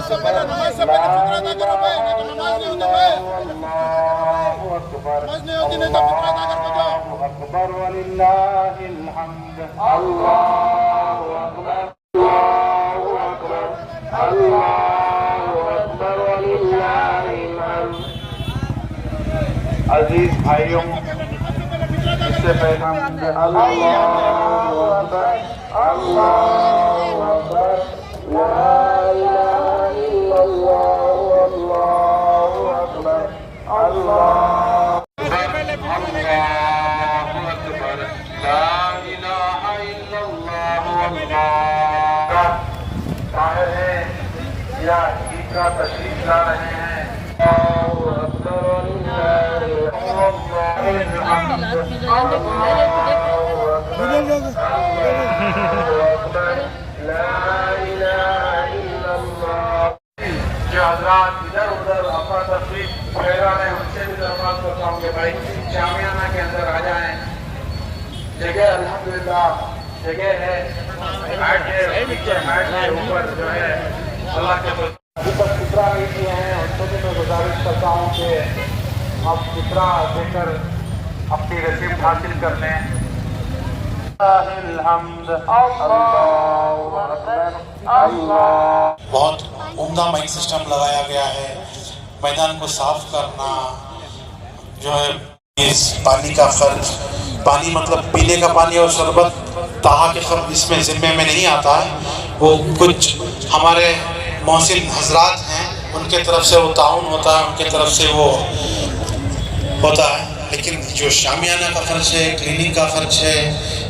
سے پہلے فطرہ ادا کرو بھائی، نہیں تو نماز نہیں ہوتی بھائی، نماز نہیں ہوتی، نہیں تو فطرہ ادا کر کے جاؤ۔ اللہ اکبر وللہ الحمد، اللہ اکبر، اللہ اکبر، اللہ اکبر وللہ الحمد۔ عزیز بھائیوں، اس سے پہلے ہم اللہ اکبر، اللہ اکبر، لا الہ الا اللہ، اللہ اکبر، اللہ اکبر، لا الہ الا اللہ، اللہ باہر ہے یا عید کا تشریف لا رہے ہیں، اللہ اکبر وللہ الحمد، اللہ اکبر، لا الہ الا اللہ۔ جو حضرات ادھر ادھر اپنا تشریف پھیلا رہے ہیں ان سے بھی درخواست کرتا ہوں کہ بھائی جامعانہ کے اندر آ جائیں، جگہ الحمدللہ جگہ ہے، ہیٹ ہے اوپر جو ہے اللہ کے اوپر فطرہ نہیں کیے ہیں، ان سے بھی میں گزارش کرتا ہوں کہ آپ فطرہ دے کر اپنی رسیب حاصل کر لیں۔ الحمد، اللہ اکبر، اللہ۔ بہت عمدہ مائک سسٹم لگایا گیا ہے، میدان کو صاف کرنا جو ہے، اس پانی کا خرچ، پانی مطلب پینے کا پانی اور شربت تہا کے خرچ اس میں ذمے میں نہیں آتا ہے، وہ کچھ ہمارے محسن حضرات ہیں ان کے طرف سے وہ تعاون ہوتا ہے، ان کے طرف سے وہ ہوتا ہے، لیکن جو شامیانہ کا خرچ ہے، کلیننگ کا خرچ ہے،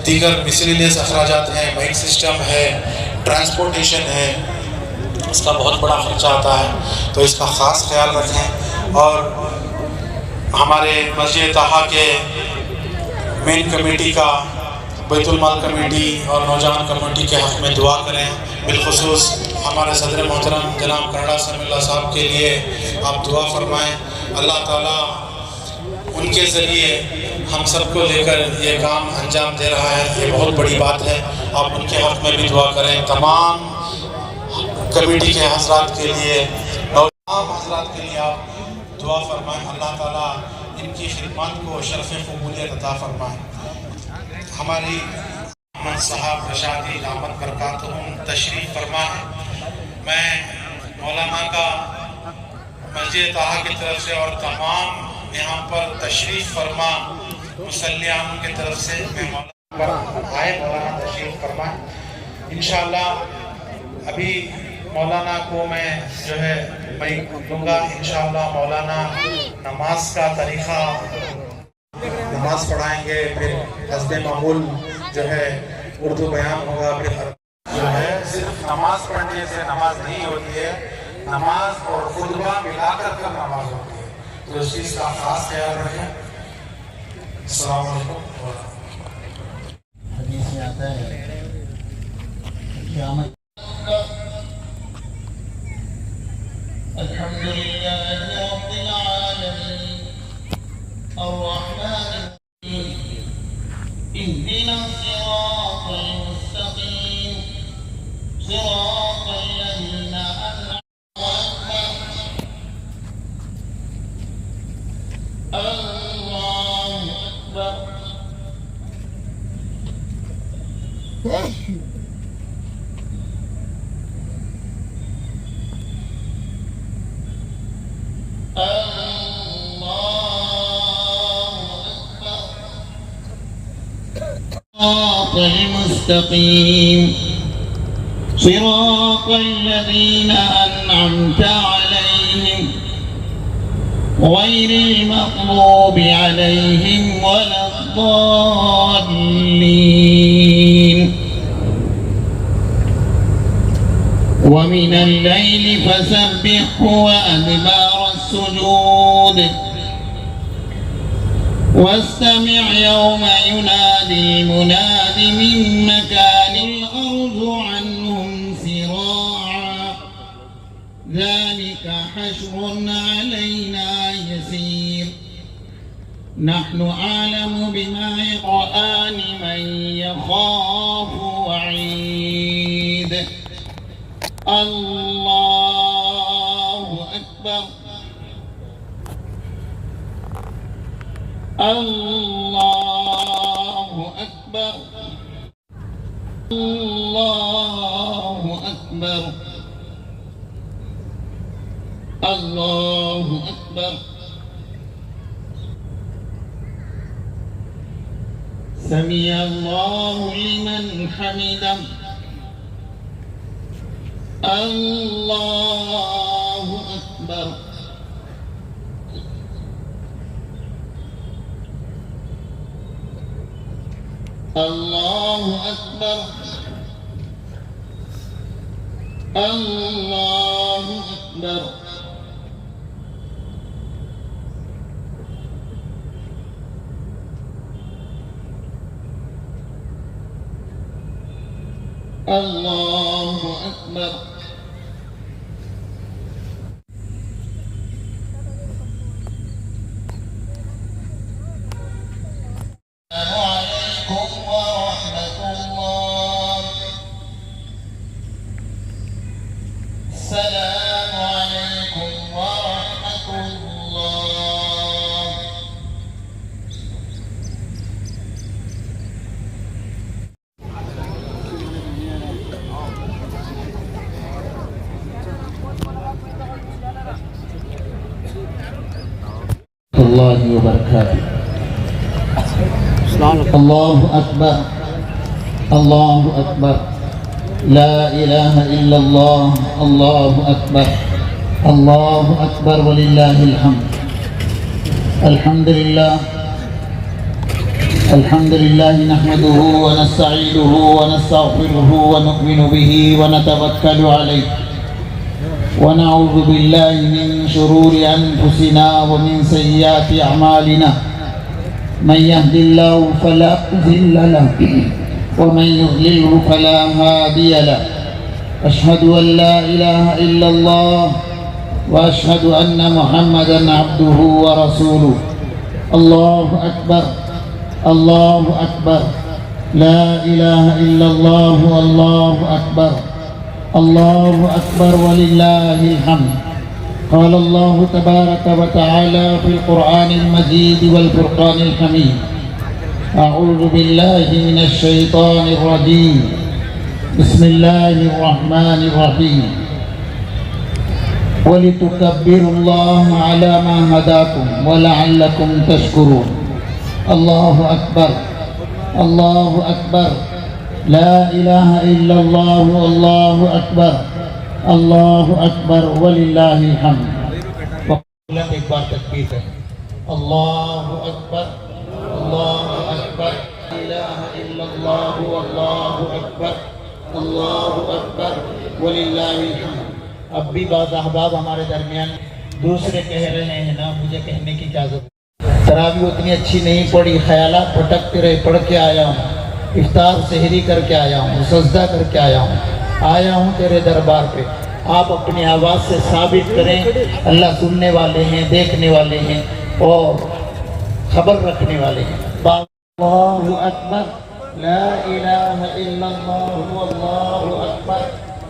دیگر مسیلینیس اخراجات ہیں، مائک سسٹم ہے، ٹرانسپورٹیشن ہے، اس کا بہت بڑا خرچہ آتا ہے، تو اس کا خاص خیال رکھیں، اور ہمارے مسجد طہا کے مین کمیٹی کا، بیت المال کمیٹی اور نوجوان کمیٹی کے حق میں دعا کریں، بالخصوص ہمارے صدر محترم جناب کنڈا سمی اللہ صاحب کے لیے آپ دعا فرمائیں، اللہ تعالیٰ ان کے ذریعے ہم سب کو لے کر یہ کام انجام دے رہا ہے، یہ بہت بڑی بات ہے، آپ ان کے حق میں بھی دعا کریں، تمام کمیٹی کے حضرات کے لیے اور تمام حضرات کے لیے آپ دعا فرمائیں، اللہ تعالیٰ ان کی خدمات کو شرف قبولیت عطا فرمائیں۔ ہماری محمد صاحب رشادی دامت برکاتہم تشریف فرما ہے، میں مولانا کا مسجد طہا کی طرف سے اور تمام یہاں پر تشریف فرما مسلمان کی طرف سے میں مولانا آئے، مولانا تشریف فرمائیں، انشاءاللہ ابھی مولانا کو میں جو ہے میں دوں گا، انشاءاللہ مولانا نماز کا طریقہ نماز پڑھائیں گے، پھر حسب معمول جو ہے اردو بیان ہوگا، پھر جو ہے صرف نماز پڑھنے سے نماز نہیں ہوتی ہے، نماز اور خطبہ ملا کر نماز ہوتی ہے، تو اس چیز کا خاص خیال رکھیں۔ السلام علیکم۔ حدیث میں آتا ہے قیامت الحمد لله رب العالمين الرحمن الرحيم اهدنا الصراط المستقيم صراط الذين أنعمت عليهم الله أكبر صراط المستقيم صراط الذين أنعمت عليهم غير المغضوب عليهم ولا الضالين ومن الليل فسبحه وأدبار السجود واستمع يوم ينادي المناد من مكان الأرض عنهم سراعا ذلك حشر علينا يسير نحن أعلم بما يقرآن من يخاف وعيد الله الله أكبر الله أكبر الله أكبر سمع الله لمن حمده الله أكبر الله أكبر الله أكبر الله أكبر السلام عليكم ورحمة الله الله وبركاته الله أكبر الله أكبر لا إله إلا الله الله أكبر الله أكبر ولله الحمد الحمد لله نحمده ونستعينه ونستغفره ونؤمن به ونتوكل عليه ونعوذ بالله من شرور أنفسنا ومن سيئات أعمالنا من يهد الله فلا مضل له ومن يضلله فلا هادي له أشهد أن لا إله إلا الله وأشهد أن محمدا عبده ورسوله الله أكبر الله أكبر لا إله إلا الله والله أكبر الله أكبر ولله الحمد قال الله تبارك وتعالى في القرآن المجيد والفرقان الحميد أعوذ بالله من الشيطان الرجيم بسم الله الرحمن الرحيم ولتكبروا الله على ما هداكم ولعلكم تشكرون الله أكبر الله أكبر لا إله إلا الله والله أكبر الله أكبر ولله الحمد ایک بار تکبیر ہے اللہ اکبر اللہ اکبر لا الہ الا اللہ واللہ اکبر اللہ اکبر وللہ الحمد. اب بھی بعض احباب ہمارے درمیان دوسرے کہہ رہے ہیں نا, مجھے کہنے کی اجازت. تراویح اتنی اچھی نہیں پڑھی, خیالات پھٹکتے رہے, پڑھ کے آیا ہوں, افطار سحری کر کے آیا ہوں, سجدہ کر کے آیا ہوں تیرے دربار پہ. آپ اپنی آواز سے ثابت کریں اللہ سننے والے ہیں, دیکھنے والے ہیں اور خبر رکھنے والے ہیں. اللہ اکبر لا الہ الا اللہ واللہ اکبر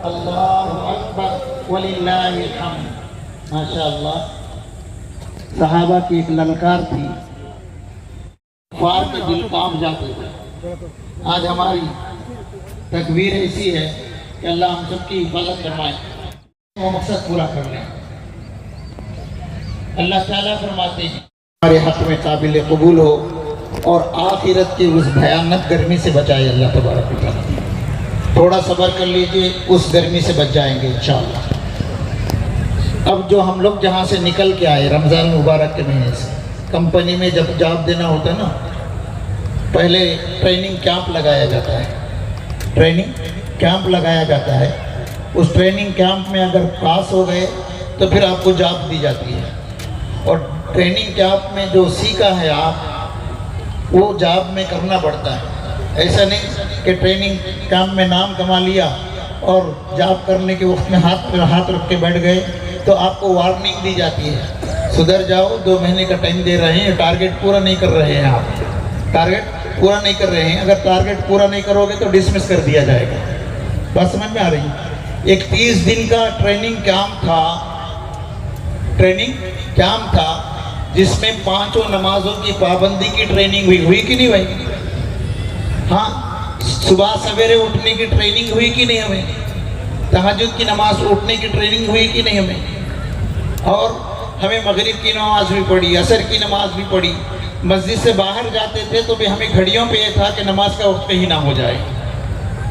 اللہ اکبر وللہ الحمد. ماشاءاللہ صحابہ کی ایک للکار تھی, فار کے دل کانپ جاتے تھے. آج ہماری تکبیر ایسی ہے کہ اللہ ہم سب کی حفاظت فرمائے, وہ مقصد پورا کر لیں. اللہ تعالیٰ فرماتے ہیں ہمارے حق میں قابل قبول ہو اور آخرت کی اس بھیانک گرمی سے بچائے اللہ تبارک و تعالیٰ. تھوڑا صبر کر لیجئے, اس گرمی سے بچ جائیں گے انشاءاللہ. اب جو ہم لوگ جہاں سے نکل کے آئے رمضان مبارک کے مہینے سے, کمپنی میں جب جاب دینا ہوتا ہے نا, پہلے ٹریننگ کیمپ لگایا جاتا ہے. ٹریننگ کیمپ لگایا جاتا ہے. اس ٹریننگ کیمپ میں اگر پاس ہو گئے تو پھر آپ کو جاب دی جاتی ہے. اور ٹریننگ کیمپ میں جو سیکھا ہے آپ, وہ جاب میں کرنا پڑتا ہے. ایسا نہیں کہ ٹریننگ کیمپ میں نام کما لیا اور جاب کرنے کے وقت میں ہاتھ رکھ کے بیٹھ گئے تو آپ کو وارننگ دی جاتی ہے, سدھر جاؤ, 2 مہینے کا ٹائم دے رہے ہیں, ٹارگیٹ پورا نہیں کر رہے ہیں آپ, ٹارگیٹ پورا نہیں کر رہے ہیں. اگر ٹارگیٹ پورا نہیں کرو گے تو ڈسمس کر دیا جائے گا. بات سمجھ میں آ رہی ہے؟ ایک 30 دن کا ٹریننگ کیمپ تھا, جس میں 5 نمازوں کی پابندی کی ٹریننگ ہوئی کہ نہیں ہوئی؟ ہاں، صبح سویرے اٹھنے کی ٹریننگ ہوئی کہ نہیں ہمیں؟ تہجد کی نماز اٹھنے کی ٹریننگ ہوئی کہ نہیں ہمیں؟ اور ہمیں مغرب کی نماز بھی پڑھی، عصر کی نماز بھی پڑھی. مسجد سے باہر جاتے تھے تو بھی ہمیں گھڑیوں پہ یہ تھا کہ نماز کا وقت کہیں نہ ہو جائے،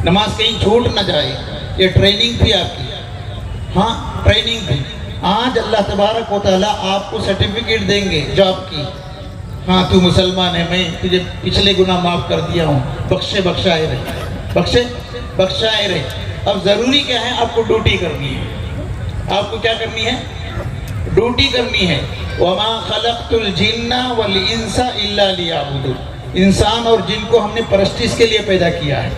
نماز کہیں چھوٹ نہ جائے. یہ ٹریننگ تھی آپ کی. ہاں ٹریننگ تھی. آج اللہ تبارک و تعالیٰ آپ کو سرٹیفکیٹ دیں گے جاب کی. ہاں تو مسلمان ہے، میں تجھے پچھلے گناہ معاف کر دیا ہوں، بخشائے رہے. اب ضروری کیا ہے؟ آپ کو ڈیوٹی کرنی ہے. آپ کو کیا کرنی ہے؟ ڈیوٹی کرنی ہے. وَمَا خَلَقْتُ الْجِنَّ وَالْإِنسَ إِلَّا لِيَعْبُدُونِ. انسان اور جن کو ہم نے پرستش کے لیے پیدا کیا ہے،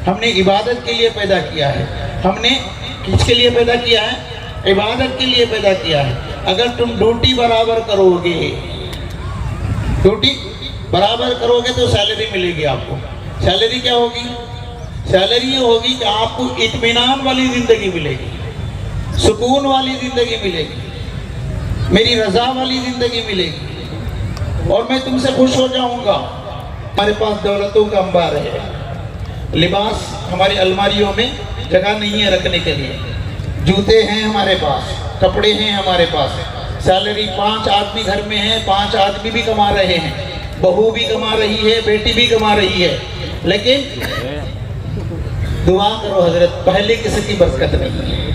ہم نے عبادت کے لیے پیدا کیا ہے. ہم نے کس کے لیے پیدا کیا ہے؟ عبادت کے لیے پیدا کیا ہے. اگر تم ڈیوٹی برابر کرو گے، ڈیوٹی برابر کرو گے تو سیلری ملے گی آپ کو. سیلری کیا ہوگی؟ سیلری یہ ہوگی کہ آپ کو اطمینان والی زندگی ملے گی، سکون والی زندگی ملے گی، میری رضا والی زندگی ملے گی، اور میں تم سے خوش ہو جاؤں گا. ہمارے پاس دولتوں کا انبار ہے، لباس ہماری الماریوں میں جگہ نہیں ہے رکھنے کے لیے، جوتے ہیں ہمارے پاس، کپڑے ہیں ہمارے پاس. سیلری 5 آدمی گھر میں ہیں، 5 آدمی بھی کما رہے ہیں، بہو بھی کما رہی ہے، بیٹی بھی کما رہی ہے. لیکن دعا کرو حضرت، پہلے کسی کی برکت نہیں ہے.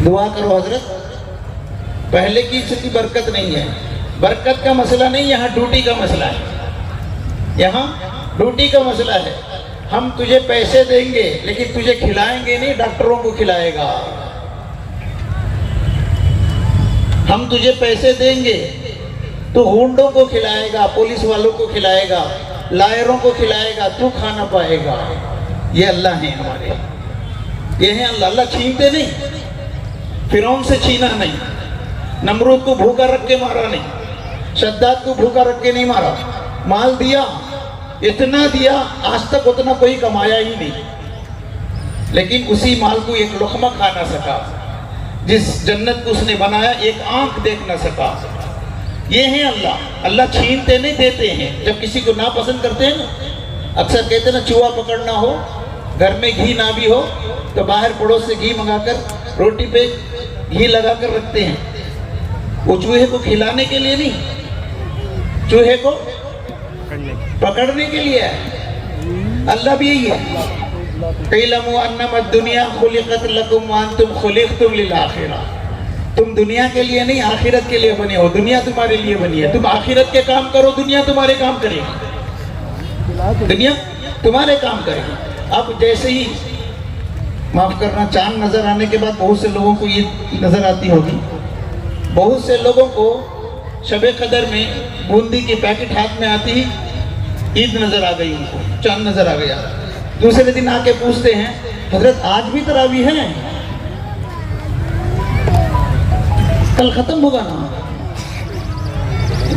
دعا کرو حضرت، پہلے کسی کی برکت نہیں ہے. برکت کا مسئلہ نہیں، یہاں ڈیوٹی کا مسئلہ ہے. یہاں ڈیوٹی کا مسئلہ ہے. ہم تجھے پیسے دیں گے لیکن تجھے کھلائیں گے نہیں، ڈاکٹروں کو کھلائے گا. ہم تجھے پیسے دیں گے تو گونڈوں کو کھلائے گا، پولیس والوں کو کھلائے گا، لائروں کو کھلائے گا، تو کھانا پائے گا. یہ اللہ ہیں ہمارے، یہ ہیں اللہ. اللہ چھینتے نہیں، فرعون سے چھینا نہیں، نمرود کو بھوکا رکھ کے مارا نہیں، شداد کو بھوکا رکھ کے نہیں مارا. مال دیا، اتنا دیا، آج تک اتنا کوئی کمایا ہی نہیں، لیکن اسی مال کو ایک لقمہ کھا نہ سکا. جس جنت کو اس نے بنایا ایک آنکھ دیکھ نہ سکا. یہ ہیں اللہ. اللہ چھینتے نہیں، دیتے ہیں. جب کسی کو ناپسند کرتے ہیں نا، اکثر کہتے ہیں نا چوہا پکڑنا ہو، گھر میں گھی نہ بھی ہو تو باہر پڑوس سے گھی منگا کر روٹی پہ گھی لگا کر رکھتے ہیں. وہ چوہے کو کھلانے کے لیے نہیں، چوہے کو پکڑنے کے لیے ہے. اللہ بھی یہی ہے. اعلموا انما الدنیا خلقت لکم وانتم خلقتم للآخرہ. تم دنیا کے لیے نہیں، آخرت کے لیے بنے ہو. دنیا تمہارے لیے بنی ہے. تم آخرت کے کام کرو، دنیا تمہارے کام کرے گی. دنیا تمہارے کام کرے گی. اب جیسے ہی معاف کرنا، چاند نظر آنے کے بعد بہت سے لوگوں کو یہ نظر آتی ہوگی، بہت سے لوگوں کو شب قدر میں بوندی کی پیکٹ ہاتھ میں آتی ہی عید نظر آ گئی، ان کو چاند نظر آ گیا. دوسرے دن آ کے پوچھتے ہیں حضرت آج بھی تراویح ہے؟ کل ختم ہوگا نا.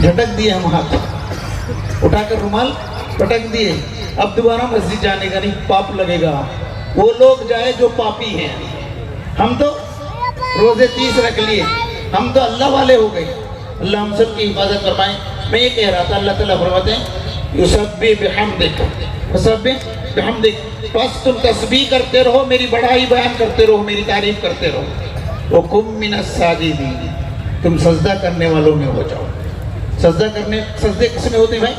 جھٹک دیے ہم ہاتھ، اٹھا کر رومال پٹک دیے. اب دوبارہ مسجد جانے کا نہیں، پاپ لگے گا. وہ لوگ جائے جو پاپی ہیں. ہم تو روزے 30 رکھ لیے، ہم تو اللہ والے ہو گئے. اللہ ہم سب کی حفاظت فرمائے. میں یہ کہہ رہا تھا، اللہ تعالیٰ فرماتے ہیں یسبح بحمدک فسبح بحمدک. بس تم تسبیح کرتے رہو، میری بڑائی بیان کرتے رہو، میری تعریف کرتے رہو. وقم من الساجدین. تم سجدہ کرنے والوں میں ہو جاؤ. سجدے کس میں ہوتے ہیں بھائی؟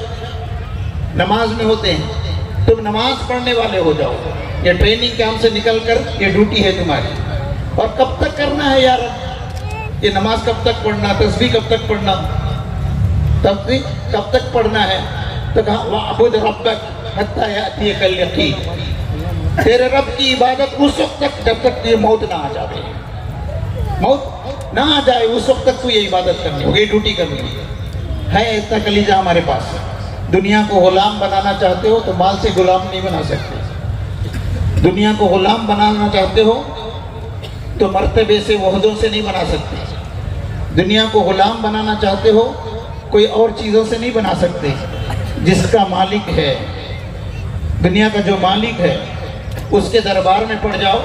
نماز میں ہوتے ہیں. تم نماز پڑھنے والے ہو جاؤ. یہ ٹریننگ کیمپ سے نکل کر یہ ڈیوٹی ہے تمہاری. اور کب تک کرنا ہے یار؟ یہ نماز کب تک پڑھنا، تسبیح کب تک پڑھنا، تسبیح کب تک پڑھنا ہے؟ تو کہا وَاعْبُدْ رَبَّكَ حَتَّى يَأْتِيَكَ الْيَقِينُ. تیرے رب کی عبادت اس وقت تک جب تک یہ موت نہ آ جائے. موت نہ آ جائے اس وقت تک تو یہ عبادت کرنی ہوگی، ڈیوٹی کرنی ہے. اتنا کلیجہ ہمارے پاس. دنیا کو غلام بنانا چاہتے ہو تو مال سے غلام نہیں بنا سکتے. دنیا کو غلام بنانا چاہتے ہو تو مرتبے سے، وحدوں سے نہیں بنا سکتے. دنیا کو غلام بنانا چاہتے ہو کوئی اور چیزوں سے نہیں بنا سکتے. جس کا مالک ہے، دنیا کا جو مالک ہے، اس کے دربار میں پڑ جاؤ،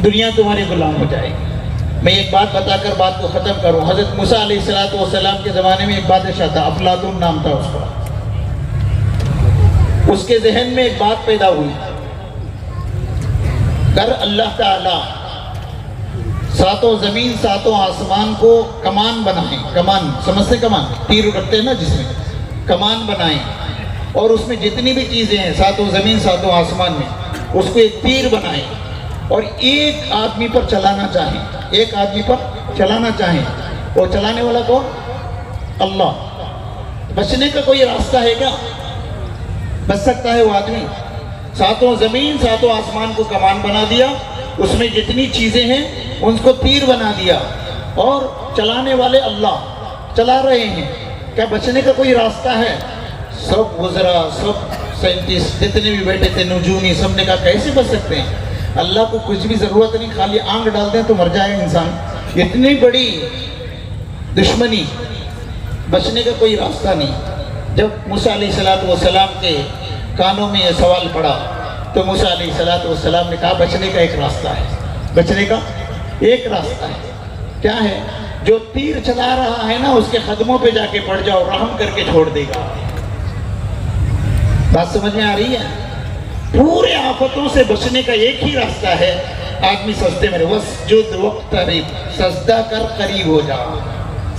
دنیا تمہاری غلام ہو جائے گی. میں ایک بات بتا کر بات کو ختم کروں. حضرت موسیٰ علیہ السلام کے زمانے میں ایک بادشاہ تھا, افلاطون نام تھا اس کا. اس کے ذہن میں ایک بات پیدا ہوئی, اگر اللہ تعالی ساتوں زمین ساتوں آسمان کو کمان بنائیں, کمان سمجھتے, کمان تیر کرتے ہیں نا جس میں, کمان بنائیں, اور اس میں جتنی بھی چیزیں ہیں ساتوں زمین ساتوں آسمان میں, اس کو ایک تیر بنائیں اور ایک آدمی پر چلانا چاہیں, ایک آدمی پر چلانا چاہیں, اور چلانے والا کون؟ اللہ. بچنے کا کوئی راستہ ہے کیا؟ بچ سکتا ہے وہ آدمی؟ ساتوں زمین ساتوں آسمان کو کمان بنا دیا, اس میں جتنی چیزیں ہیں ان کو تیر بنا دیا, اور چلانے والے اللہ چلا رہے ہیں. کیا بچنے کا کوئی راستہ ہے؟ سب وزراء, سب سائنٹسٹ جتنے بھی بیٹھے تھے, نجومی, سب نے کہا کیسے بچ سکتے ہیں؟ اللہ کو کچھ بھی ضرورت نہیں, خالی آنکھ ڈال دیں تو مر جائے انسان. اتنی بڑی دشمنی, بچنے کا کوئی راستہ نہیں. جب موسیٰ علیہ السلام کے کانوں میں یہ سوال پڑا تو موسیٰ علیہ السلام نے کہا بچنے کا ایک راستہ ہے, بچنے کا ایک راستہ ہے. کیا ہے؟ جو تیر چلا رہا ہے نا اس کے قدموں پہ جا کے پڑ جاؤ, رحم کر کے چھوڑ دے گا. بات سمجھ میں آ رہی ہے؟ پورے آفتوں سے بچنے کا ایک ہی راستہ ہے, آدمی سجدے میں رہے. وسجد واقترب, سجدہ کر قریب ہو جاؤ,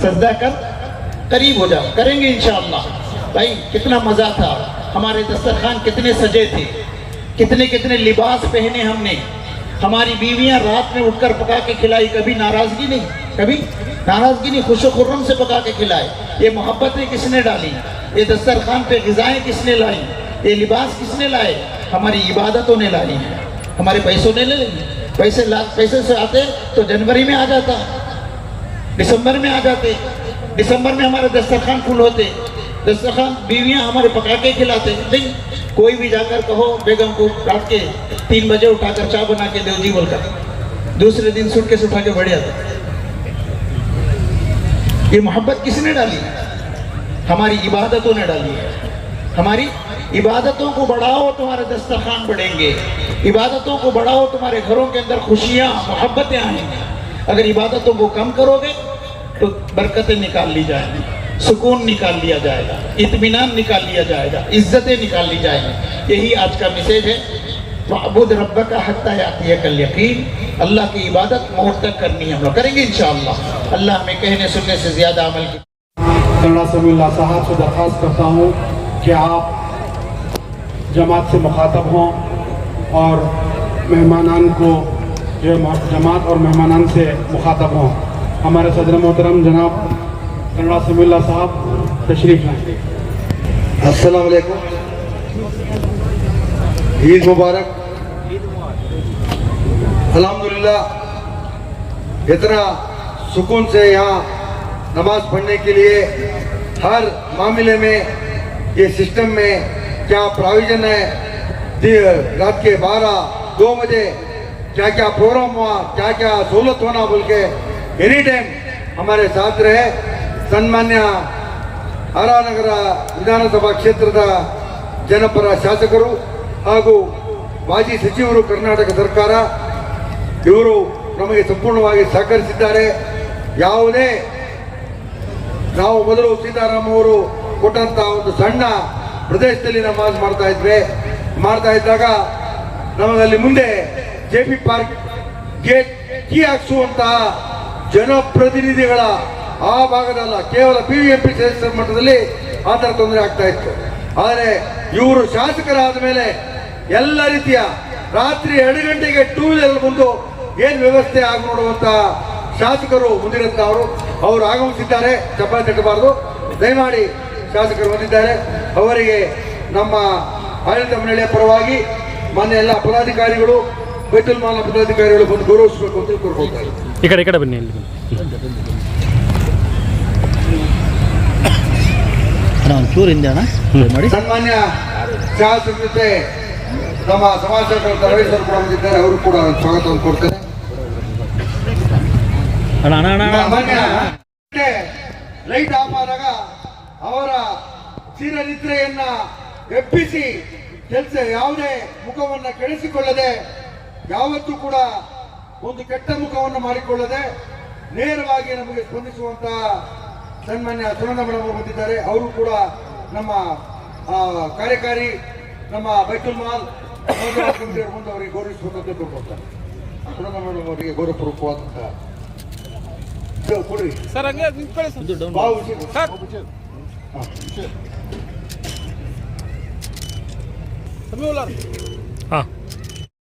سجدہ کر قریب ہو جاؤ. کریں گے انشاءاللہ. بھائی کتنا مزہ تھا, ہمارے دسترخوان کتنے سجے تھے, کتنے کتنے لباس پہنے ہم نے, ہماری بیویاں رات میں اٹھ کر پکا کے کھلائی, کبھی ناراضگی نہیں, کبھی ناراضگی نہیں, خوش و خرم سے پکا کے کھلائے. یہ محبتیں کس نے ڈالی, یہ دسترخوان پہ غذائیں کس نے لائی, یہ لباس کس نے لائے؟ ہماری عبادتوں نے لائی ہیں, ہمارے پیسوں نے لے لی. پیسے سے آتے تو جنوری میں آ جاتا, دسمبر میں آ جاتے, دسمبر میں ہمارے دسترخوان فل ہوتے, دسترخوان بیویاں ہمارے پکا کے کھلاتے. نہیں, کوئی بھی جا کر کہو بیگم کو رات کے 3 بجے اٹھا کر چائے بنا کے دو جی بول کر, دوسرے دن سوٹ کیس اٹھا کے بڑھ جاتا. یہ محبت کس نے ڈالی؟ ہماری عبادتوں نے ڈالی ہے. ہماری عبادتوں کو بڑھاؤ تمہارے دسترخوان بڑھیں گے, عبادتوں کو بڑھاؤ تمہارے گھروں کے اندر خوشیاں محبتیں آئیں گی. اگر عبادتوں کو کم کرو گے تو برکتیں نکال لی جائیں گی, سکون نکال لیا جائے گا, اطمینان نکال لیا جائے گا, عزتیں نکال لی جائیں گی. یہی آج کا میسیج ہے, وَعْبُدْ رَبَّكَ حَتَّى يَأْتِيَكَ الْيَقِينُ. اللہ کی عبادت موت تک کرنی ہم لوگ کریں گے انشاءاللہ. اللہ ہمیں کہنے سننے سے زیادہ عمل کی. کنڈا سمیع اللہ صاحب سے درخواست کرتا ہوں کہ آپ جماعت سے مخاطب ہوں اور مہمانان کو جو جماعت اور مہمانان سے مخاطب ہوں. ہمارے صدر محترم جناب کنڈا سمیع اللہ صاحب تشریف لائیں. السلام علیکم, عید مبارک. الحمدللہ اتنا سکون سے یہاں نماز پڑھنے کے لیے ہر معاملے میں یہ سسٹم میں کیا پراویژن ہے, رات کے 12-2 بجے کیا کیا پروگرام ہوا, کیا کیا سہولت ہونا بول کے اینی ٹائم ಹಮಾರೆ ಸಾಥ್ ರಹೆ. ಸನ್ಮಾನ್ಯ ಆರಾನಗರ ವಿಧಾನಸಭಾ ಕ್ಷೇತ್ರದ ಜನಪರ ಶಾಸಕರು ಹಾಗೂ ಮಾಜಿ ಸಚಿವರು ಕರ್ನಾಟಕ ಸರ್ಕಾರ ಇವರು ನಮಗೆ ಸಂಪೂರ್ಣವಾಗಿ ಸಹಕರಿಸಿದ್ದಾರೆ. ಯಾವುದೇ ನಾವು ಮೊದಲು ಸೀತಾರಾಮ್ ಅವರು ಕೊಟ್ಟಂತ ಒಂದು ಸಣ್ಣ ಪ್ರದೇಶದಲ್ಲಿ ನಮಾಜ್ ಮಾಡ್ತಾ ಇದ್ದಾಗ ನಮಗಲ್ಲಿ ಮುಂದೆ JP ಪಾರ್ಕ್ ಗೇಟ್ ಕೀ ಹಾಕಿಸುವಂತಹ ಜನಪ್ರತಿನಿಧಿಗಳ ಆ ಭಾಗದಲ್ಲ, ಕೇವಲ PVMP ಸದಸ್ಯರ ಮಟ್ಟದಲ್ಲಿ ಆ ಥರ ತೊಂದರೆ ಆಗ್ತಾ ಇತ್ತು. ಆದರೆ ಇವರು ಶಾಸಕರಾದ ಮೇಲೆ ಎಲ್ಲ ರೀತಿಯ ರಾತ್ರಿ 2 ಗಂಟೆಗೆ 2 ವೀಲರ್ ಬಂದು ಏನು ವ್ಯವಸ್ಥೆ ಆಗಿ ನೋಡುವಂತ ಶಾಸಕರು ಮುಂದಿರುತ್ತ ಅವರು ಆಗಮಿಸಿದ್ದಾರೆ. ಚಪ್ಪಾಳೆ ತಟ್ಟಬಾರದು, ದಯಮಾಡಿ ಶಾಸಕರು ಬಂದಿದ್ದಾರೆ. ಅವರಿಗೆ ನಮ್ಮ ಆಡಳಿತ ಮಂಡಳಿಯ ಪರವಾಗಿ ಮಾನ್ಯ ಎಲ್ಲ ಪದಾಧಿಕಾರಿಗಳು, ಬೈತುಲ್ ಮಾಲ್ ಪದಾಧಿಕಾರಿಗಳು ಬಂದು ಗೌರವಿಸಬೇಕು ಅಂತ ಕೋರ್ಕೊಳ್ತಾರೆ. ಈ ಕಡೆ ಬನ್ನಿ. ಸನ್ಮಾನ್ಯ ಶಾಸಕರ ಜೊತೆ ನಮ್ಮ ಸಮಾಜಸೇವಕರ ರಮೇಶ್ ಅವರು ಕೂಡ ಬಂದಿದ್ದಾರೆ. ಅವರು ಕೂಡ ಸ್ವಾಗತವನ್ನು ಕೊಡ್ತಾರೆ. ಲೈಟ್ ಆಫ್ ಆದಾಗ ಅವರ ಚಿರನಿದ್ರೆಯನ್ನ ಎಬ್ಬಿಸಿ ಕೆಲಸ ಯಾವುದೇ ಮುಖವನ್ನ ಕೆಡಿಸಿಕೊಳ್ಳದೆ, ಯಾವತ್ತೂ ಕೂಡ ಒಂದು ಕೆಟ್ಟ ಮುಖವನ್ನು ಮಾಡಿಕೊಳ್ಳದೆ ನೇರವಾಗಿ ನಮಗೆ ಸ್ಪಂದಿಸುವಂತಹ ಸನ್ಮಾನ್ಯ ಸುನಂದ ಮೇಡಮ್ ಅವರು ಬಂದಿದ್ದಾರೆ. ಅವರು ಕೂಡ ನಮ್ಮ ಕಾರ್ಯಕಾರಿ ನಮ್ಮ ಬೈತುಲ್ ಮಾಲ್ ಕಮಿಟಿ ಮುಂದೆ ಅವರಿಗೆ ಗೌರವಿಸಬೇಕಂತ ತಿಳ್ಕೊಳ್ತಾರೆ. ಸುನಂದ ಮೇಡಮ್ ಅವರಿಗೆ ಗೌರವಪೂರ್ವಕವಾದಂತಹ ಕೊಡಿ ಸರ್, ಹಂಗೆ ನಿಂತ್ಕೊಳ್ಳಿ ಸರ್.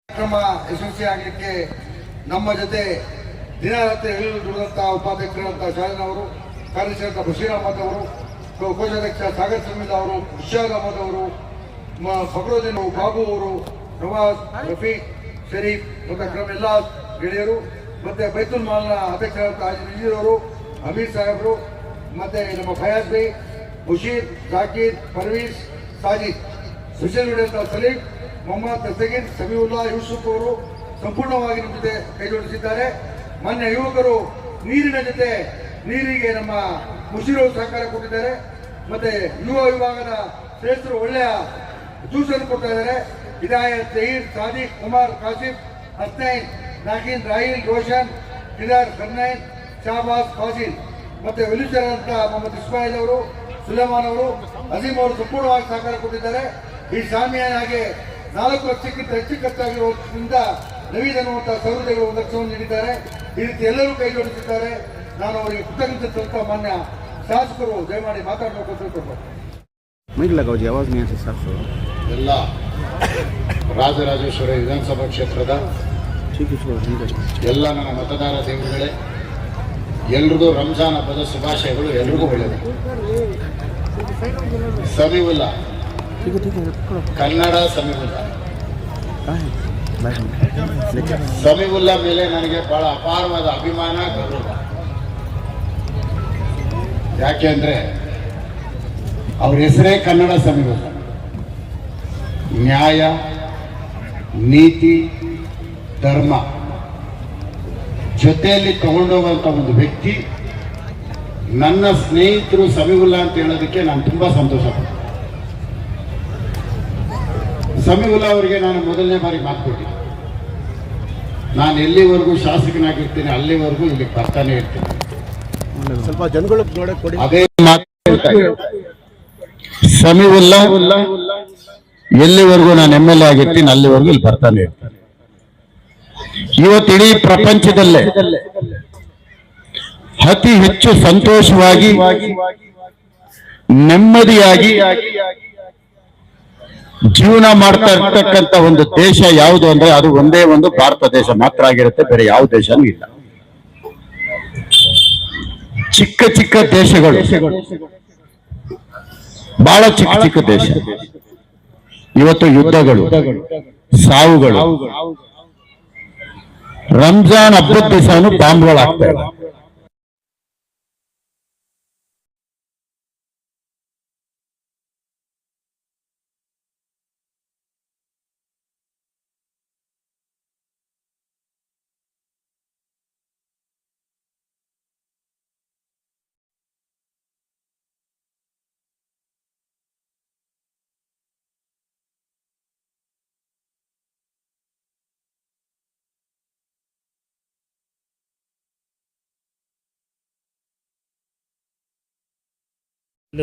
ಕಾರ್ಯಕ್ರಮ ಯಶಸ್ವಿ ಆಗಲಿಕ್ಕೆ ನಮ್ಮ ಜೊತೆ ದಿನ ರಾತ್ರಿ ದುಡಿದಂತಹ ಉಪಾಧ್ಯಕ್ಷರಾದಂತಹ ಶಾಲಿನ್ ಅವರು, ಕಾರ್ಯದರ್ಶಿ ಬಶೀರ್ ಅಹಮದ್ ಅವರು, ಕೋಶಾಧ್ಯಕ್ಷ ಸಾಗರ್ ಸಮಿಲ್ ಅವರು, ಇಶಾದ್ ಅಹಮದ್ ಅವರು, ಫಕ್ರುದ್ದೀನ್ ಬಾಬು ಅವರು, ನವಾಜ್, ರಫೀಕ್, ಶರೀಫ್ ಮತ್ತು ಅಕ್ರಮ್ ಎಲ್ಲ ಗೆಳೆಯರು, ಮತ್ತೆ ಬೈತುಲ್ ಮಾಲ್ನ ಅಧ್ಯಕ್ಷರಾದಂತಹ ನಜೀರ್ ಅವರು, ಅಮೀರ್ ಸಾಹೇಬರು, ಮತ್ತೆ ನಮ್ಮ ಫಯಾಜ್ ಬೈ, ಬಶೀರ್, ಜಾಕೀರ್, ಪರ್ವೀಸ್, ಸಾಜಿದ್, ಸೋಷಿಯಲ್ ಮೀಡಿಯಾದ ಸಲೀಂ, ಮೊಹಮ್ಮದ್ ತಸಗೀರ್, ಸಮೀವುಲ್ಲಾ, ಯೂಸುಫ್ ಅವರು ಸಂಪೂರ್ಣವಾಗಿ ನಮ್ಮ ಜೊತೆ ಕೈ ಜೋಡಿಸಿದ್ದಾರೆ. ಮಾನ್ಯ ಯುವಕರು ನೀರಿನ ಜೊತೆ ನೀರಿಗೆ ನಮ್ಮ ಮುಷೀರ್ ಸಹಕಾರ ಕೊಟ್ಟಿದ್ದಾರೆ. ಮತ್ತೆ ಯುವ ವಿಭಾಗದ ಶ್ರೇಷ್ಠರು ಒಳ್ಳೆಯ ಜ್ಯೂಸ್ ಅನ್ನು ಕೊಡ್ತಾ ಇದ್ದಾರೆ. ಹಿದಾಯತ್, ಜಹೀರ್, ಸಾದಿಕ್, ಕುಮಾರ್, ಕಾಸಿಫ್, ಹಸ್ನೈನ್, ನಾಗಿನ್, ರಾಹಿಲ್, ರೋಷನ್, ಕಿದಾರ್, ಕನ್ನೈನ್, ಶಾಬಾಸ್, ಫಾಸಿಲ್, ಮತ್ತೆ ವೆಲಿಚರ್ ಅಂತ ಮೊಹಮ್ಮದ್ ಇಸ್ಮಾಯಿಲ್ ಅವರು, ಸುಲೇಮಾನ್ ಅವರು, ಅಜೀಮ್ ಅವರು ಸಂಪೂರ್ಣವಾಗಿ ಸಹಕಾರ ಕೊಟ್ಟಿದ್ದಾರೆ. ಈ ಶಾಮಿಯಾನಾಗೆ 4 ಲಕ್ಷಕ್ಕಿಂತ ಹೆಚ್ಚು ಖರ್ಚಾಗಿರುವುದರಿಂದ ನವೀದ್ ಅನ್ನುವಂತಹ ಸೌಲಭ್ಯಗಳು 1 ಲಕ್ಷವನ್ನು ನೀಡಿದ್ದಾರೆ. ಈ ರೀತಿ ಎಲ್ಲರೂ ಕೈ ಜೋಡಿಸಿದ್ದಾರೆ. ನಾನು ಅವರಿಗೆ ಕೃತಜ್ಞತೆ ಸಲ್ಲಿಸುತ್ತಾ ಮಾನ್ಯ ಶಾಸಕರು ದಯಮಾಡಿ ಮಾತಾಡಬೇಕು ಅಂತ ತಿಳ್ಕೊಳ್ತಾರೆ. ಎಲ್ಲ ರಾಜರಾಜೇಶ್ವರಿ ವಿಧಾನಸಭಾ ಕ್ಷೇತ್ರದ ಎಲ್ಲ ನನ್ನ ಮತದಾರ ದೇವರುಗಳೇ, ಎಲ್ರಿಗೂ ರಂಜಾನ್ ಹಬ್ಬದ ಶುಭಾಶಯಗಳು. ಎಲ್ರಿಗೂ ಒಳ್ಳೆಯದು. ಸಮೀವುಲ್ಲಾ, ಕನ್ನಡ ಸಮೀವುಲ್ಲಾ, ಸಮೀವುಲ್ಲಾ ಮೇಲೆ ನನಗೆ ಬಹಳ ಅಪಾರವಾದ ಅಭಿಮಾನ, ಗೌರವ. ಯಾಕೆ ಅಂದ್ರೆ ಅವ್ರ ಹೆಸರೇ ಕನ್ನಡ ಸಮೀವುಲ್ಲಾ. ನ್ಯಾಯ, ನೀತಿ, ಧರ್ಮ ಜೊತೆಯಲ್ಲಿ ತಗೊಂಡೋಗುವಂತ ಒಂದು ವ್ಯಕ್ತಿ. ನನ್ನ ಸ್ನೇಹಿತರು ಸಮೀವುಲ್ಲಾ ಅಂತ ಹೇಳೋದಕ್ಕೆ ನಾನು ತುಂಬಾ ಸಂತೋಷ ಪಡ್ತೀನಿ. ಸಮೀವುಲ್ಲಾ ಅವರಿಗೆ ನಾನು ಮೊದಲನೇ ಬಾರಿ ಮಾತು ಕೊಟ್ಟಿದ್ದೆ. ನಾನು ಎಲ್ಲಿವರೆಗೂ ಶಾಸಕನಾಗಿರ್ತೀನಿ ಅಲ್ಲಿವರೆಗೂ ಇಲ್ಲಿಗೆ ಬರ್ತಾನೆ ಇರ್ತೀನಿ. ಸ್ವಲ್ಪ ಜನಗಳು ನೋಡಕ್ ಕೊಡಿ. ಅದೇ ಮಾತು ಸಮೀವುಲ್ಲಾ ಎಲ್ಲಿವರೆಗೂ ನಾನು MLA ಆಗಿರ್ತೀನಿ ಅಲ್ಲಿವರೆಗೂ ಇಲ್ಲಿ ಬರ್ತಾನೆ ಇರ್ತೀನಿ. ಇವತ್ತು ಇಡೀ ಪ್ರಪಂಚದಲ್ಲೇ ಅತಿ ಹೆಚ್ಚು ಸಂತೋಷವಾಗಿ ನೆಮ್ಮದಿಯಾಗಿ ಜೀವನ ಮಾಡ್ತಾ ಇರ್ತಕ್ಕಂಥ ಒಂದು ದೇಶ ಯಾವುದು ಅಂದ್ರೆ ಅದು ಒಂದೇ ಒಂದು ಭಾರತ ದೇಶ ಮಾತ್ರ ಆಗಿರುತ್ತೆ. ಬೇರೆ ಯಾವ ದೇಶನೂ ಇಲ್ಲ. ಚಿಕ್ಕ ಚಿಕ್ಕ ದೇಶಗಳು, ಬಹಳ ಚಿಕ್ಕ ಚಿಕ್ಕ ದೇಶ, ಇವತ್ತು ಯುದ್ಧಗಳು, ಸಾವುಗಳು. ರಂಜಾನ್ ಹಬ್ಬದ ದಿವಸನೂ ಬಾಂಬ್ಗಳಾಗ್ತಾ ಇದೆ.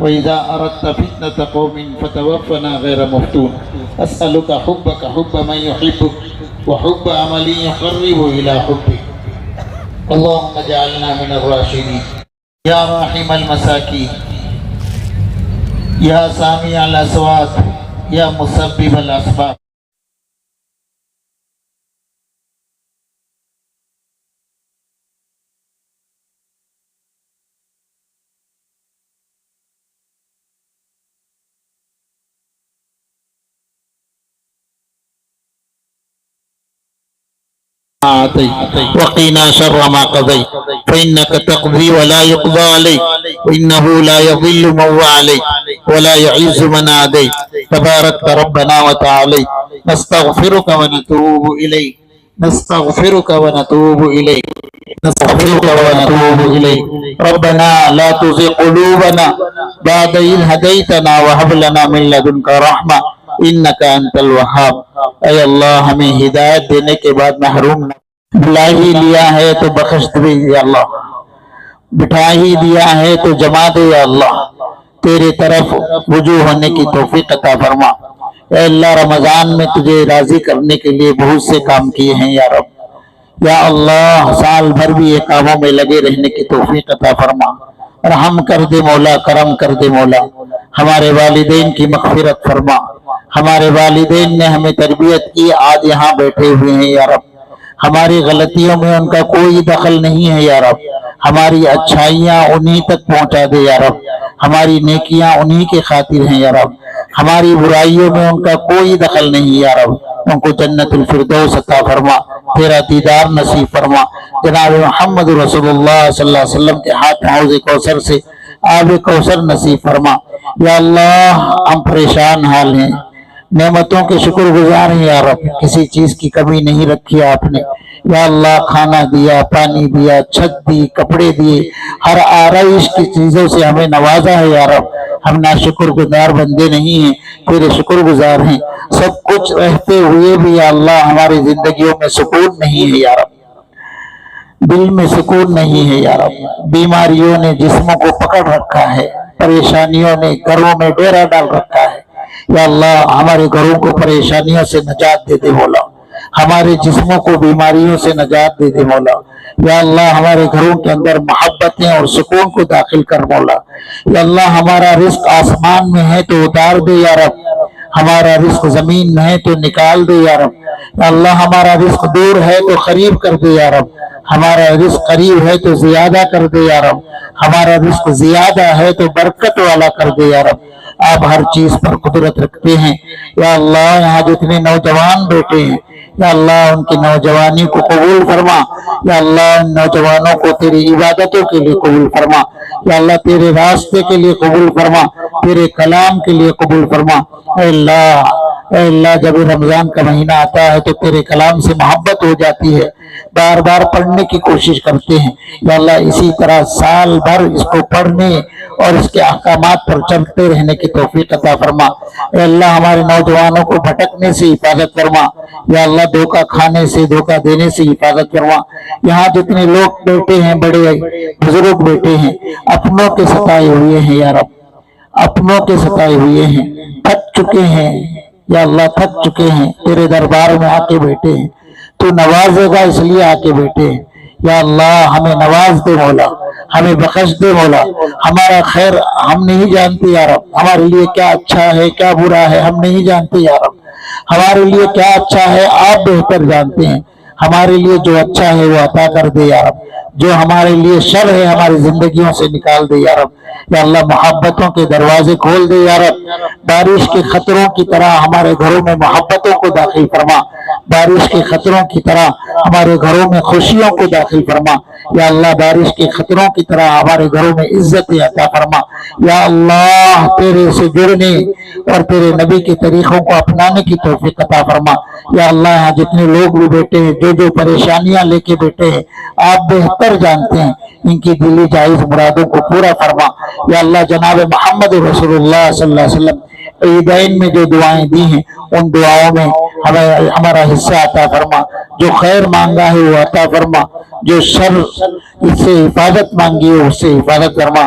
وإذا أردت فتنة قوم فتوفنا غير مفتون أسألك حبك حب من يحبك وحب عمل يقرب إلى حبك اللهم اجعلنا من الراشدين يا راحم المساكين يا سامع الأصوات يا مسبب الأسباب وقنا شر ما قضيت فإنك تقضي ولا يقضى عليك وإنه لا يضل من واليت ولا يعز من عاديت تبارك ربنا وتعالى نستغفرك ونتوب إليك نستغفرك ونتوب إليك نستغفرك ونتوب إليك ربنا لا تزغ قلوبنا بعد إذ هديتنا وهب لنا من لدنك رحمة انک انت الوہاب۔ اے اللہ ہمیں ہدایت دینے کے بعد محروم نہ بلا ہی لیا ہے تو بخش دے یا اللہ، بٹھا ہی دیا ہے تو جما دے یا اللہ، تیرے طرف رجوع ہونے کی توفیق عطا فرما۔ اے اللہ رمضان میں تجھے راضی کرنے کے لیے بہت سے کام کیے ہیں یا رب، یا اللہ سال بھر بھی یہ کاموں میں لگے رہنے کی توفیق عطا فرما، رحم کر دے مولا، کرم کر دے مولا، ہمارے والدین کی مغفرت فرما۔ ہمارے والدین نے ہمیں تربیت کی، آج یہاں بیٹھے ہوئے ہیں یا رب، ہماری غلطیوں میں ان کا کوئی دخل نہیں ہے یا رب، ہماری اچھائیاں انہی تک پہنچا دے یا رب، ہماری نیکیاں انہی کے خاطر ہیں یا رب، ہماری برائیوں میں ان کا کوئی دخل نہیں یا رب، ان کو جنت الفردوس عطا فرما، تیرا دیدار نصیب فرما۔ جناب محمد رسول اللہ صلی اللہ علیہ وسلم کے ہاتھ حوض کوثر سے آب کوثر نصیب فرما۔ یا اللہ ہم پریشان حال ہیں، نعمتوں کے شکر گزار ہیں یا رب، کسی چیز کی کمی نہیں رکھی آپ نے، یا اللہ کھانا دیا، پانی دیا، چھت دی، کپڑے دیے، ہر آرائش کی چیزوں سے ہمیں نوازا ہے یا رب، ہم ناشکر گزار بندے نہیں ہیں، تیرے شکر گزار ہیں۔ سب کچھ رہتے ہوئے بھی یا اللہ ہماری زندگیوں میں سکون نہیں ہے یا رب، دل میں سکون نہیں ہے یا رب، بیماریوں نے جسموں کو پکڑ رکھا ہے، پریشانیوں نے گھروں میں ڈیرا ڈال رکھا ہے، یا اللہ ہمارے گھروں کو پریشانیوں سے نجات دے دے مولا، ہمارے جسموں کو بیماریوں سے نجات دے دے مولا، یا اللہ ہمارے گھروں کے اندر محبتیں اور سکون کو داخل کر مولا، یا اللہ ہمارا رزق آسمان میں ہے تو اتار دے یا رب، ہمارا رزق زمین میں ہے تو نکال دے یا رب، یا اللہ ہمارا رزق دور ہے تو قریب کر دے یا رب، ہمارا رزق قریب ہے تو زیادہ کر دے یا رب، ہمارا رزق زیادہ ہے تو برکت والا کر دے یا رب۔ آپ ہر چیز پر قدرت رکھتے ہیں یا اللہ، یہاں جتنے نوجوان بیٹھے ہیں یا اللہ ان کی نوجوانی کو قبول فرما، یا اللہ ان نوجوانوں کو تیری عبادتوں کے لیے قبول فرما، یا اللہ تیرے راستے کے لیے قبول فرما، تیرے کلام کے لیے قبول فرما۔ اے اللہ جب رمضان کا مہینہ آتا ہے تو تیرے کلام سے محبت ہو جاتی ہے، بار بار پڑھنے کی کوشش کرتے ہیں، یا اللہ اسی طرح سال بھر اس کو پڑھنے اور اس کے احکامات پر چلتے رہنے کی توفیق عطا فرما۔ اے اللہ ہمارے نوجوانوں کو بھٹکنے سے حفاظت فرما، یا اللہ دھوکہ کھانے سے، دھوکہ دینے سے حفاظت فرما۔ یہاں جتنے لوگ بیٹھے ہیں، بڑے بزرگ بیٹھے ہیں، اپنوں کے ستائے ہوئے ہیں یا رب، اپنوں کے ستائے ہوئے ہیں، تھک چکے ہیں یا اللہ، تھک چکے ہیں، تیرے دربار میں آ کے بیٹھے ہیں، تو نوازے گا اس لیے آ کے بیٹھے ہیں، یا اللہ ہمیں نواز دے مولا، ہمیں بخش دے مولا، ہمارا خیر ہم نہیں جانتے یا رب، ہمارے لیے کیا اچھا ہے کیا برا ہے ہم نہیں جانتے یا رب، ہمارے لیے کیا اچھا ہے آپ بہتر جانتے ہیں، ہمارے لیے جو اچھا ہے وہ عطا کر دے یا رب، جو ہمارے لیے شر ہے ہماری زندگیوں سے نکال دے یا رب، یا اللہ محبتوں کے دروازے کھول دے یا رب، بارش کے خطروں کی طرح ہمارے گھروں میں محبتوں کو داخل فرما، بارش کے خطروں کی طرح ہمارے گھروں میں خوشیوں کو داخل فرما، یا اللہ بارش کے خطروں کی طرح ہمارے گھروں میں عزت عطا فرما، یا اللہ تیرے سے جڑنے اور تیرے نبی کے طریقوں کو اپنانے کی توفیق عطا فرما۔ یا اللہ یہاں جتنے لوگ بھی بیٹھے ہیں، جو پریشانیاں لے کے بیٹھے ہیں، آپ بہتر جانتے ہیں، ان کی دلی جائز مرادوں کو پورا فرما۔ یا اللہ جناب محمد رسول اللہ صلی اللہ علیہ وسلم عیدین میں جو دعائیں دی ہیں ان دعاؤں میں ہمارا حصہ عطا فرما، جو خیر مانگا ہے وہ عطا فرما، جو شر اس سے حفاظت مانگی ہے اس سے حفاظت فرما،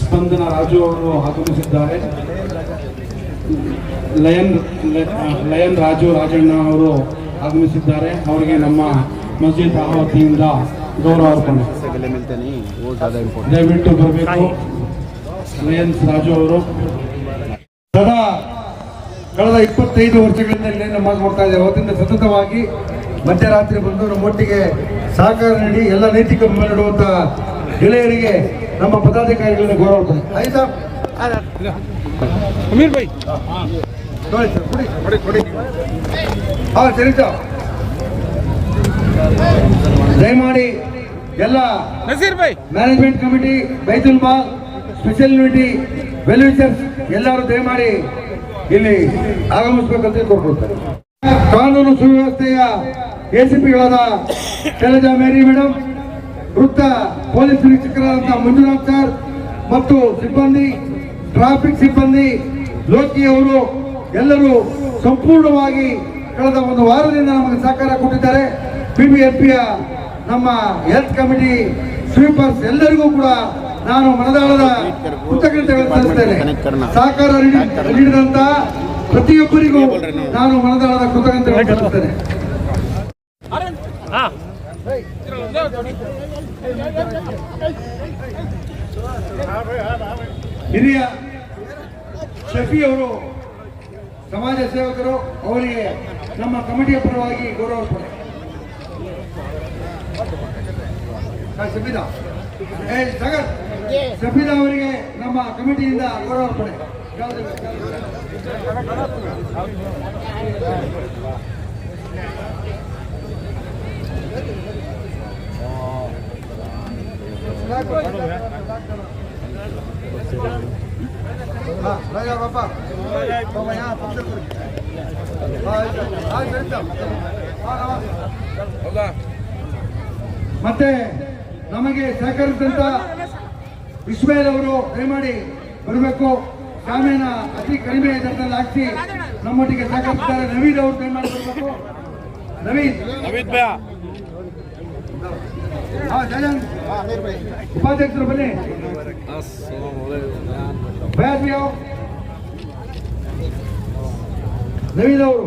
ಸ್ಪಂದನ ರಾಜು ಅವರು ಆಗಮಿಸಿದ್ದಾರೆ. ಲಯನ್ ರಾಜು ರಾಜಣ್ಣ ಅವರು ಆಗಮಿಸಿದ್ದಾರೆ. ಅವರಿಗೆ ನಮ್ಮ ಮಸ್ಜಿದ್ ವತಿಯಿಂದ ಗೌರವ ಅರ್ಪಣೆ. ದಯವಿಟ್ಟು ಬರಬೇಕು. ಲಯನ್ ರಾಜು ಅವರು ಸದಾ ಕಳೆದ 25 ವರ್ಷಗಳಿಂದ ಇಲ್ಲಿ ನಮಾಜ್ ಮಾಡ್ತಾ ಇದ್ದಾರೆ. ಅವತ್ತಿಂದ ಸತತವಾಗಿ ಮಧ್ಯರಾತ್ರಿ ಬಂದು ನಮ್ಮೊಟ್ಟಿಗೆ ಸಹಕಾರ ನೀಡಿ ಎಲ್ಲ ನೈತಿಕ ನೀಡುವಂಥ ಗೆಳೆಯರಿಗೆ ನಮ್ಮ ಪದಾಧಿಕಾರಿಗಳಿಂದ ಗೌರವ ಕೊಡಿ. ಆಯ್ತಾ ಅಮೀರ್ ಭಾಯ್ ನೋಡಿ ಸರ್, ಕೊಡಿ. ಹಾಂ ಸರಿ ಸರ್, ದಯಮಾಡಿ ಎಲ್ಲ ನಸೀರ್ ಭಾಯ್, management committee, Baitul Maal, special unity, well wishers ಎಲ್ಲರೂ ದಯಮಾಡಿ ಇಲ್ಲಿ ಆಗಮಿಸಬೇಕಂತ ಕೋರ್ಕೊಳ್ತಾರೆ. ಕಾನೂನು ಸುವ್ಯವಸ್ಥೆಯ ಎಸಿಪಿಗಳಾದ ಶೈಲಜಾ ಮೇರಿ ಮೇಡಮ್, ವೃತ್ತ ಪೊಲೀಸ್ ನಿರೀಕ್ಷಕರಾದಂತಹ ಮಂಜುನಾಥ್ ಸರ್ ಮತ್ತು ಸಿಬ್ಬಂದಿ, ಟ್ರಾಫಿಕ್ ಸಿಬ್ಬಂದಿ, ಲೋಕಿ ಅವರು ಎಲ್ಲರೂ ಸಂಪೂರ್ಣವಾಗಿ ಕಳೆದ ಒಂದು ವಾರದಿಂದ ನಮಗೆ ಸಹಕಾರ ಕೊಟ್ಟಿದ್ದಾರೆ. ಬಿಬಿಎಂಪಿಯ ನಮ್ಮ ಹೆಲ್ತ್ ಕಮಿಟಿ, ಸ್ವೀಪರ್ಸ್ ಎಲ್ಲರಿಗೂ ಕೂಡ ನಾನು ಮನದಾಳದ ಕೃತಜ್ಞತೆಗಳನ್ನು ಸಲ್ಲಿಸುತ್ತೇನೆ. ಸಹಕಾರ ನೀಡಿದಂತಹ ಪ್ರತಿಯೊಬ್ಬರಿಗೂ ನಾನು ಮನದಾಳದ ಕೃತಜ್ಞತೆಗಳನ್ನು ಸಲ್ಲಿಸುತ್ತೇನೆ. ಹಿರಿಯ ಶಫಿ ಅವರು ಸಮಾಜ ಸೇವಕರು, ಅವರಿಗೆ ನಮ್ಮ ಕಮಿಟಿಯ ಪರವಾಗಿ ಗೌರವ ಅರ್ಪಣೆ. ಶಫೀದಾ ಅವರಿಗೆ ನಮ್ಮ ಕಮಿಟಿಯಿಂದ ಗೌರವ ಅರ್ಪಣೆ. ಮತ್ತೆ ನಮಗೆ ಸಹಕರಿಸಿದಂತ ಇಸ್ಮಾಯಿಲ್ ಅವರು ದಯಮಾಡಿ ಬರಬೇಕು. ಶಾಮಿಯಾನ ಅತಿ ಕಡಿಮೆ ದರದಲ್ಲಿ ಹಾಕಿ ನಮ್ಮೊಟ್ಟಿಗೆ ಸಹಕರಿಸಿದ್ದಾರೆ. ನವೀದ್ ಅವರು ದಯಮಾಡಿ ಬರಬೇಕು. ನವೀದ್ ಉಪಾಧ್ಯಕ್ಷರು ಬನ್ನಿ. ನವೀದ್ ಅವರು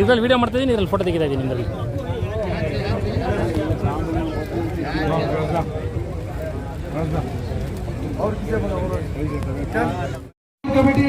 ಇದ್ರಲ್ಲಿ ವಿಡಿಯೋ ಮಾಡ್ತಾ ಇದ್ದೀನಿ, ಇದ್ರಲ್ಲಿ ಫೋಟೋ ತೆಗಿತಾ ಇದ್ದೀನಿ. ನಿಮ್ಮಲ್ಲಿ ಕಮಿಟಿ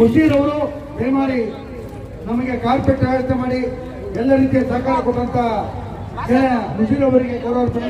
ಮುಷೀರ್ ಅವರು ದಯಮಾಡಿ ನಮಗೆ ಕಾರ್ಪೆಟ್ ವ್ಯವಸ್ಥೆ ಮಾಡಿ ಎಲ್ಲ ರೀತಿಯ ಸಹಕಾರ ಕೊಟ್ಟಂತ ಮುಷೀರ್ ಅವರಿಗೆ ಗೌರವ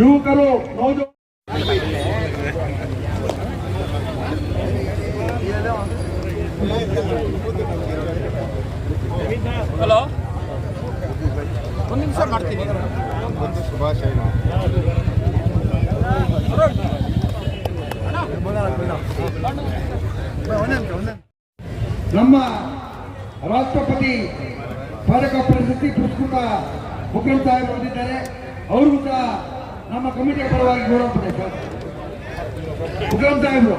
ಯುವಕರು ನೌಜವಾನ ಹಲೋ ಒಂದು ನಿಮಿಷ ಮಾಡ್ತೀನಿ ನಮ್ಮ ರಾಷ್ಟ್ರಪತಿ ಪದಕ ಪ್ರಶಸ್ತಿ ಪುರಸ್ಕೃತ ಮುಖ್ಯಂ ಸಾಹೇಬ್ ಬಂದಿದ್ದಾರೆ. ಅವ್ರಿಗೂ ಸಹ ನಮ್ಮ ಕಮಿಟಿಯ ಪರವಾಗಿ ಗೌರವ ಪಡೆ ಸರ್. ಮುಖ್ಯಂ ಸಾಹೇಬರು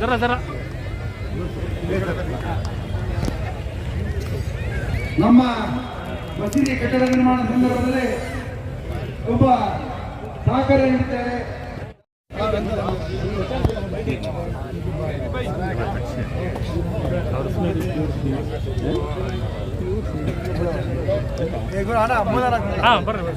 ಜರ ಜರ ನಮ್ಮ ಮಸೀದಿ ಕಟ್ಟಡ ನಿರ್ಮಾಣ ಸಂದರ್ಭದಲ್ಲಿ ಒಬ್ಬ ಸಹಕಾರ ನೀಡಿದ್ದಾರೆ. ಹಾಂ ಬರ್ರಿ ಬರ್ರಿ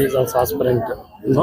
is also transparent no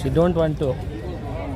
she don't want to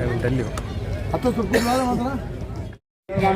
I will tell you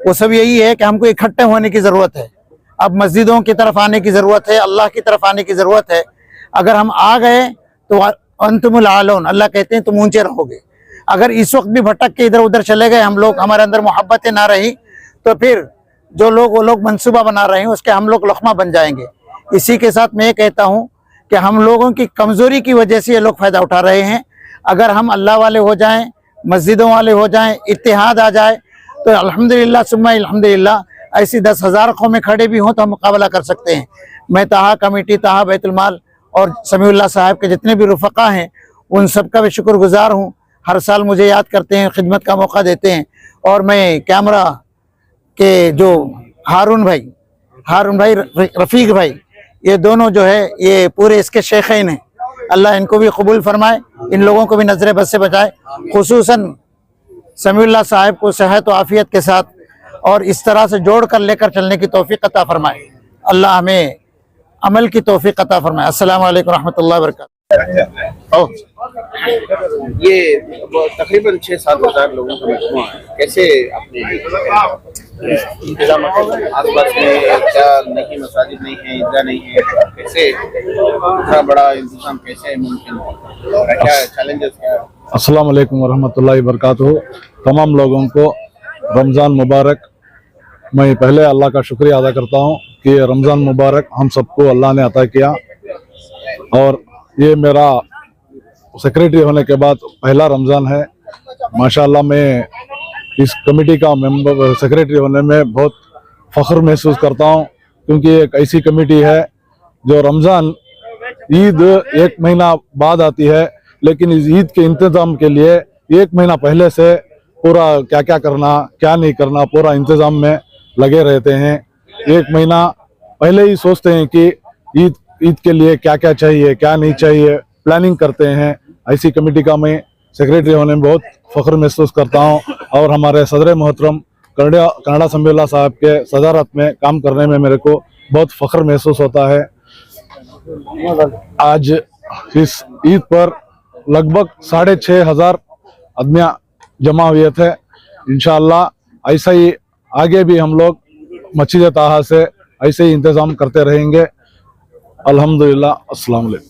وہ سب یہی ہے کہ ہم کو اکٹھے ہونے کی ضرورت ہے. اب مسجدوں کی طرف آنے کی ضرورت ہے, اللہ کی طرف آنے کی ضرورت ہے. اگر ہم آ گئے تو انتم العالون, اللہ کہتے ہیں تم اونچے رہو گے. اگر اس وقت بھی بھٹک کے ادھر ادھر چلے گئے ہم لوگ, ہمارے اندر محبتیں نہ رہی, تو پھر جو لوگ وہ لوگ منصوبہ بنا رہے ہیں اس کے ہم لوگ لقمہ بن جائیں گے. اسی کے ساتھ میں یہ کہتا ہوں کہ ہم لوگوں کی کمزوری کی وجہ سے یہ لوگ فائدہ اٹھا رہے ہیں. اگر ہم اللہ والے ہو جائیں, مسجدوں والے ہو جائیں, اتحاد آ جائے, تو الحمدللہ ثم الحمدللہ ایسی 10,000 قومیں کھڑے بھی ہوں تو ہم مقابلہ کر سکتے ہیں. میں تہا کمیٹی, تہا بیت المال اور سمیع اللہ صاحب کے جتنے بھی رفقا ہیں ان سب کا بھی شکر گزار ہوں. ہر سال مجھے یاد کرتے ہیں, خدمت کا موقع دیتے ہیں. اور میں کیمرہ کے جو ہارون بھائی, رفیق بھائی, یہ دونوں جو ہے یہ پورے اس کے شیخین ہیں. اللہ ان کو بھی قبول فرمائے, ان لوگوں کو بھی نظر بد سے بچائے. خصوصاً سمیع اللہ صاحب کو صحت و عافیت کے ساتھ اور اس طرح سے جوڑ کر لے کر چلنے کی توفیق عطا فرمائے. اللہ ہمیں عمل کی توفیق عطا فرمائے. السلام علیکم ورحمۃ اللہ وبرکاتہ. یہ تقریباً 6-7 ہزار لوگوں کا مجموعہ ہے. کیسے اپنے انتظامات آس پاس میں کیا نہیں, مساجد نہیں ہیں, عیدگاہ نہیں ہے, کیسے اتنا بڑا انتظام کیسے ممکن ہے اور کیا چیلنجز کیا؟ السلام علیکم ورحمۃ اللہ وبرکاتہ. تمام لوگوں کو رمضان مبارک. میں پہلے اللہ کا شکریہ ادا کرتا ہوں کہ رمضان مبارک ہم سب کو اللہ نے عطا کیا, اور یہ میرا سیکریٹری ہونے کے بعد پہلا رمضان ہے. ماشاءاللہ میں اس کمیٹی کا ممبر سیکریٹری ہونے میں بہت فخر محسوس کرتا ہوں, کیونکہ ایک ایسی کمیٹی ہے جو رمضان عید 1 مہینہ بعد آتی ہے, لیکن اس عید کے انتظام کے لیے 1 مہینہ پہلے سے پورا کیا کیا کرنا, کیا نہیں کرنا, پورا انتظام میں لگے رہتے ہیں. 1 مہینہ پہلے ہی سوچتے ہیں کہ عید کے لیے کیا کیا چاہیے, کیا نہیں چاہیے, پلاننگ کرتے ہیں. ایسی کمیٹی کا میں سیکریٹری ہونے میں بہت فخر محسوس کرتا ہوں, اور ہمارے صدر محترم کنڈا سمیع اللہ صاحب کے صدارت میں کام کرنے میں میرے کو بہت فخر محسوس ہوتا ہے. آج اس عید پر لگ بھگ 6,500 آدمیاں جمع ہوئے تھے. انشاءاللہ ایسا ہی آگے بھی ہم لوگ مسجد طہا سے ایسے ہی انتظام کرتے رہیں گے. الحمدللہ. السلام علیکم.